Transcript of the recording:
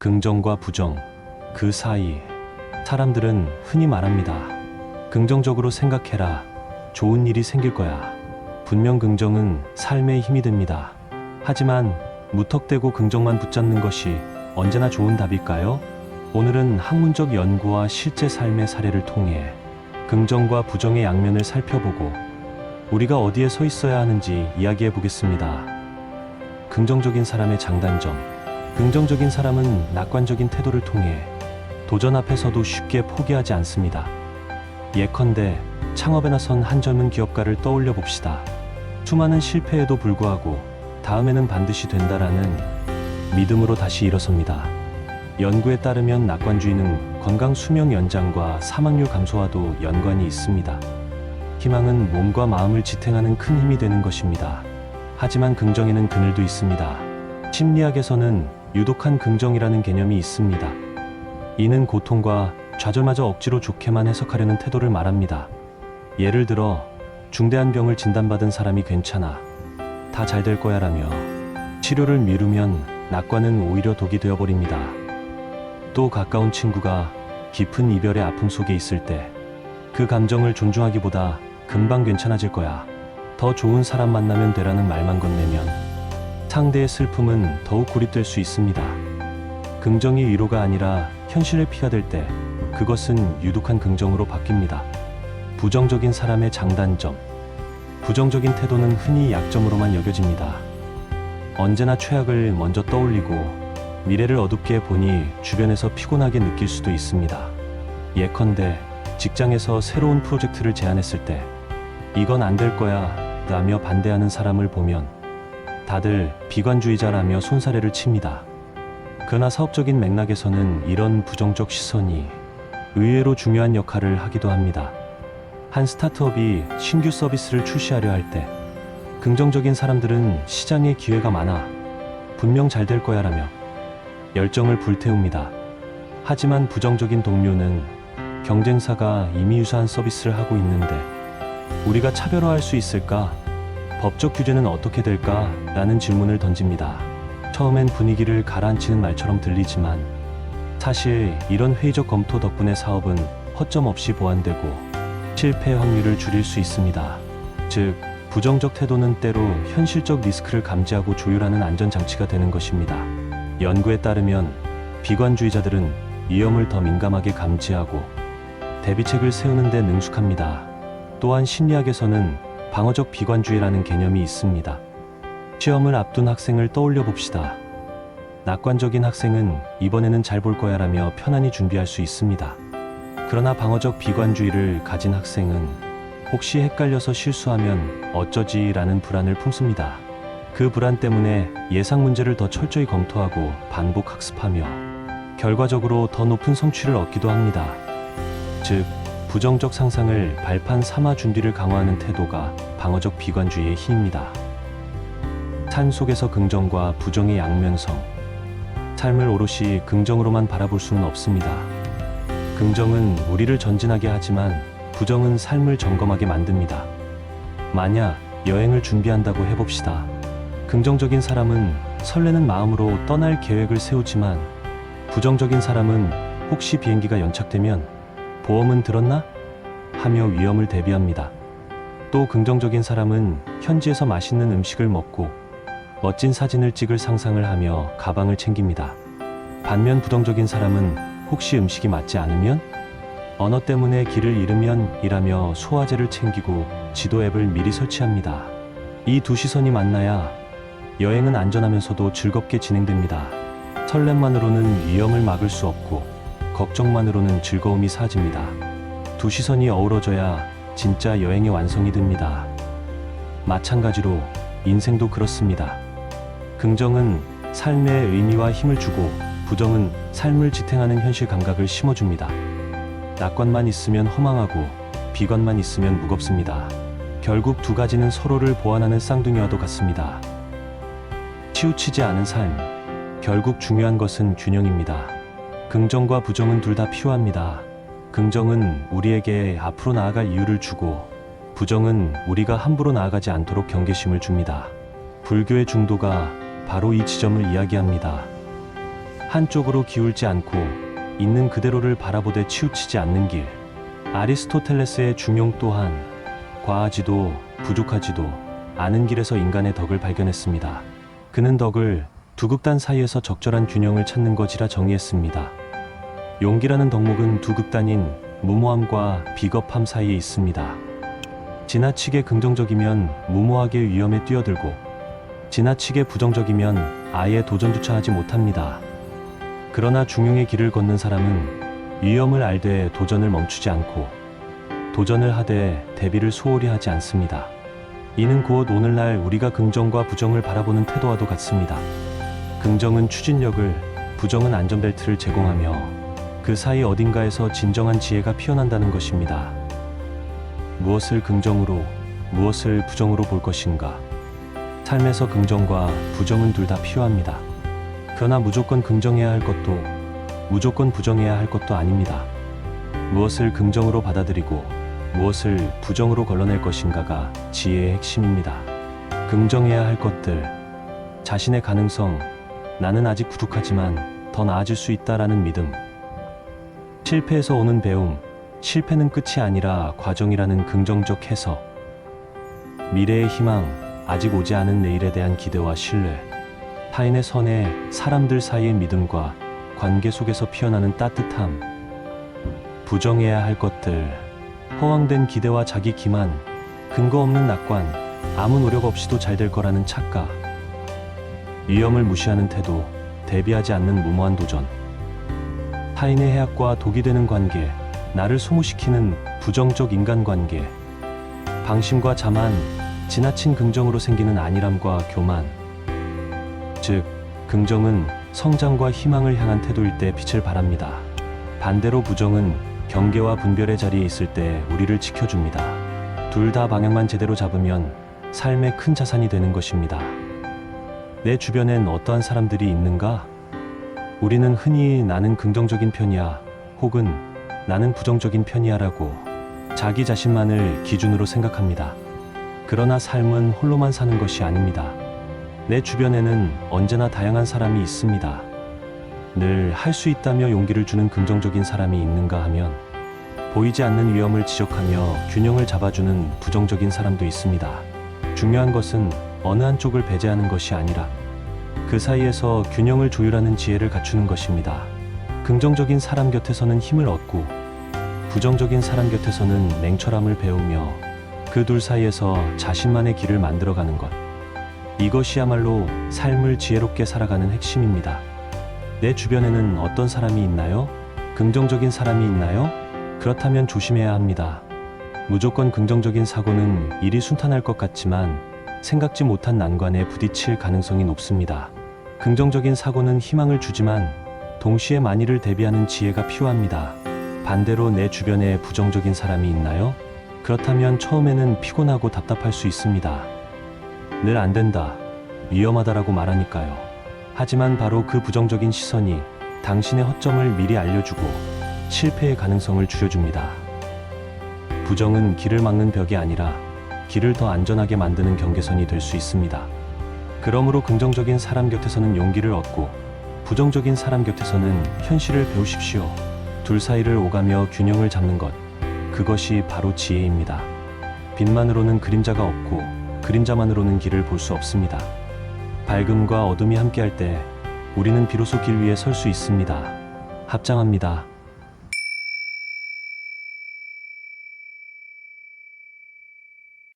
긍정과 부정, 그 사이 사람들은 흔히 말합니다. 긍정적으로 생각해라. 좋은 일이 생길 거야. 분명 긍정은 삶에 힘이 됩니다. 하지만 무턱대고 긍정만 붙잡는 것이 언제나 좋은 답일까요? 오늘은 학문적 연구와 실제 삶의 사례를 통해 긍정과 부정의 양면을 살펴보고 우리가 어디에 서 있어야 하는지 이야기해 보겠습니다. 긍정적인 사람의 장단점. 긍정적인 사람은 낙관적인 태도를 통해 도전 앞에서도 쉽게 포기하지 않습니다. 예컨대 창업에 나선 한 젊은 기업가를 떠올려 봅시다. 수많은 실패에도 불구하고 다음에는 반드시 된다라는 믿음으로 다시 일어섭니다. 연구에 따르면 낙관주의는 건강 수명 연장과 사망률 감소와도 연관이 있습니다. 희망은 몸과 마음을 지탱하는 큰 힘이 되는 것입니다. 하지만 긍정에는 그늘도 있습니다. 심리학에서는 유독한 긍정이라는 개념이 있습니다. 이는 고통과 좌절마저 억지로 좋게만 해석하려는 태도를 말합니다. 예를 들어 중대한 병을 진단받은 사람이 괜찮아, 다 잘 될 거야 라며 치료를 미루면 낙관은 오히려 독이 되어버립니다. 또 가까운 친구가 깊은 이별의 아픔 속에 있을 때 그 감정을 존중하기보다 금방 괜찮아질 거야, 더 좋은 사람 만나면 되라는 말만 건네면 상대의 슬픔은 더욱 고립될 수 있습니다. 긍정이 위로가 아니라 현실을 피하될 때 그것은 유독한 긍정으로 바뀝니다. 부정적인 사람의 장단점. 부정적인 태도는 흔히 약점으로만 여겨집니다. 언제나 최악을 먼저 떠올리고 미래를 어둡게 보니 주변에서 피곤하게 느낄 수도 있습니다. 예컨대 직장에서 새로운 프로젝트를 제안했을 때 이건 안 될 거야 라며 반대하는 사람을 보면 다들 비관주의자라며 손사래를 칩니다. 그러나 사업적인 맥락에서는 이런 부정적 시선이 의외로 중요한 역할을 하기도 합니다. 한 스타트업이 신규 서비스를 출시하려 할 때 긍정적인 사람들은 시장에 기회가 많아, 분명 잘 될 거야 라며 열정을 불태웁니다. 하지만 부정적인 동료는 경쟁사가 이미 유사한 서비스를 하고 있는데 우리가 차별화할 수 있을까? 법적 규제는 어떻게 될까? 라는 질문을 던집니다. 처음엔 분위기를 가라앉히는 말처럼 들리지만 사실 이런 회의적 검토 덕분에 사업은 허점 없이 보완되고 실패 확률을 줄일 수 있습니다. 즉, 부정적 태도는 때로 현실적 리스크를 감지하고 조율하는 안전장치가 되는 것입니다. 연구에 따르면 비관주의자들은 위험을 더 민감하게 감지하고 대비책을 세우는 데 능숙합니다. 또한 심리학에서는 방어적 비관주의라는 개념이 있습니다. 시험을 앞둔 학생을 떠올려 봅시다. 낙관적인 학생은 이번에는 잘 볼 거야 라며 편안히 준비할 수 있습니다. 그러나 방어적 비관주의를 가진 학생은 혹시 헷갈려서 실수하면 어쩌지 라는 불안을 품습니다. 그 불안 때문에 예상 문제를 더 철저히 검토하고 반복 학습하며 결과적으로 더 높은 성취를 얻기도 합니다. 즉, 부정적 상상을 발판 삼아 준비를 강화하는 태도가 방어적 비관주의의 힘입니다. 삶 속에서 긍정과 부정의 양면성. 삶을 오롯이 긍정으로만 바라볼 수는 없습니다. 긍정은 우리를 전진하게 하지만 부정은 삶을 점검하게 만듭니다. 만약 여행을 준비한다고 해봅시다. 긍정적인 사람은 설레는 마음으로 떠날 계획을 세우지만 부정적인 사람은 혹시 비행기가 연착되면 보험은 들었나? 하며 위험을 대비합니다. 또 긍정적인 사람은 현지에서 맛있는 음식을 먹고 멋진 사진을 찍을 상상을 하며 가방을 챙깁니다. 반면 부정적인 사람은 혹시 음식이 맞지 않으면? 언어 때문에 길을 잃으면? 이라며 소화제를 챙기고 지도 앱을 미리 설치합니다. 이 두 시선이 만나야 여행은 안전하면서도 즐겁게 진행됩니다. 설렘만으로는 위험을 막을 수 없고 걱정만으로는 즐거움이 사라집니다. 두 시선이 어우러져야 진짜 여행의 완성이 됩니다. 마찬가지로 인생도 그렇습니다. 긍정은 삶의 의미와 힘을 주고 부정은 삶을 지탱하는 현실 감각을 심어줍니다. 낙관만 있으면 허망하고 비관만 있으면 무겁습니다. 결국 두 가지는 서로를 보완하는 쌍둥이와도 같습니다. 치우치지 않은 삶. 결국 중요한 것은 균형입니다. 긍정과 부정은 둘 다 필요합니다. 긍정은 우리에게 앞으로 나아갈 이유를 주고 부정은 우리가 함부로 나아가지 않도록 경계심을 줍니다. 불교의 중도가 바로 이 지점을 이야기합니다. 한쪽으로 기울지 않고 있는 그대로를 바라보되 치우치지 않는 길. 아리스토텔레스의 중용 또한 과하지도 부족하지도 않은 길에서 인간의 덕을 발견했습니다. 그는 덕을 두 극단 사이에서 적절한 균형을 찾는 것이라 정의했습니다. 용기라는 덕목은 두 극단인 무모함과 비겁함 사이에 있습니다. 지나치게 긍정적이면 무모하게 위험에 뛰어들고 지나치게 부정적이면 아예 도전조차 하지 못합니다. 그러나 중용의 길을 걷는 사람은 위험을 알되 도전을 멈추지 않고 도전을 하되 대비를 소홀히 하지 않습니다. 이는 곧 오늘날 우리가 긍정과 부정을 바라보는 태도와도 같습니다. 긍정은 추진력을, 부정은 안전벨트를 제공하며 그 사이 어딘가에서 진정한 지혜가 피어난다는 것입니다. 무엇을 긍정으로, 무엇을 부정으로 볼 것인가? 삶에서 긍정과 부정은 둘 다 필요합니다. 그러나 무조건 긍정해야 할 것도, 무조건 부정해야 할 것도 아닙니다. 무엇을 긍정으로 받아들이고 무엇을 부정으로 걸러낼 것인가가 지혜의 핵심입니다. 긍정해야 할 것들, 자신의 가능성, 나는 아직 부족하지만 더 나아질 수 있다라는 믿음. 실패에서 오는 배움, 실패는 끝이 아니라 과정이라는 긍정적 해석. 미래의 희망, 아직 오지 않은 내일에 대한 기대와 신뢰. 타인의 선에 사람들 사이의 믿음과 관계 속에서 피어나는 따뜻함. 부정해야 할 것들, 허황된 기대와 자기 기만, 근거 없는 낙관, 아무 노력 없이도 잘 될 거라는 착각. 위험을 무시하는 태도, 대비하지 않는 무모한 도전. 타인의 해악과 독이 되는 관계, 나를 소모시키는 부정적 인간관계. 방심과 자만, 지나친 긍정으로 생기는 안일함과 교만. 즉, 긍정은 성장과 희망을 향한 태도일 때 빛을 발합니다. 반대로 부정은 경계와 분별의 자리에 있을 때 우리를 지켜줍니다. 둘 다 방향만 제대로 잡으면 삶의 큰 자산이 되는 것입니다. 내 주변엔 어떠한 사람들이 있는가? 우리는 흔히 나는 긍정적인 편이야 혹은 나는 부정적인 편이야 라고 자기 자신만을 기준으로 생각합니다. 그러나 삶은 홀로만 사는 것이 아닙니다. 내 주변에는 언제나 다양한 사람이 있습니다. 늘 할 수 있다며 용기를 주는 긍정적인 사람이 있는가 하면 보이지 않는 위험을 지적하며 균형을 잡아주는 부정적인 사람도 있습니다. 중요한 것은 어느 한쪽을 배제하는 것이 아니라 그 사이에서 균형을 조율하는 지혜를 갖추는 것입니다. 긍정적인 사람 곁에서는 힘을 얻고 부정적인 사람 곁에서는 냉철함을 배우며 그 둘 사이에서 자신만의 길을 만들어가는 것. 이것이야말로 삶을 지혜롭게 살아가는 핵심입니다. 내 주변에는 어떤 사람이 있나요? 긍정적인 사람이 있나요? 그렇다면 조심해야 합니다. 무조건 긍정적인 사고는 일이 순탄할 것 같지만 생각지 못한 난관에 부딪힐 가능성이 높습니다. 긍정적인 사고는 희망을 주지만 동시에 만일을 대비하는 지혜가 필요합니다. 반대로 내 주변에 부정적인 사람이 있나요? 그렇다면 처음에는 피곤하고 답답할 수 있습니다. 늘 안 된다, 위험하다라고 말하니까요. 하지만 바로 그 부정적인 시선이 당신의 허점을 미리 알려주고 실패의 가능성을 줄여줍니다. 부정은 길을 막는 벽이 아니라 길을 더 안전하게 만드는 경계선이 될 수 있습니다. 그러므로 긍정적인 사람 곁에서는 용기를 얻고 부정적인 사람 곁에서는 현실을 배우십시오. 둘 사이를 오가며 균형을 잡는 것, 그것이 바로 지혜입니다. 빛만으로는 그림자가 없고 그림자만으로는 길을 볼 수 없습니다. 밝음과 어둠이 함께할 때 우리는 비로소 길 위에 설 수 있습니다. 합장합니다.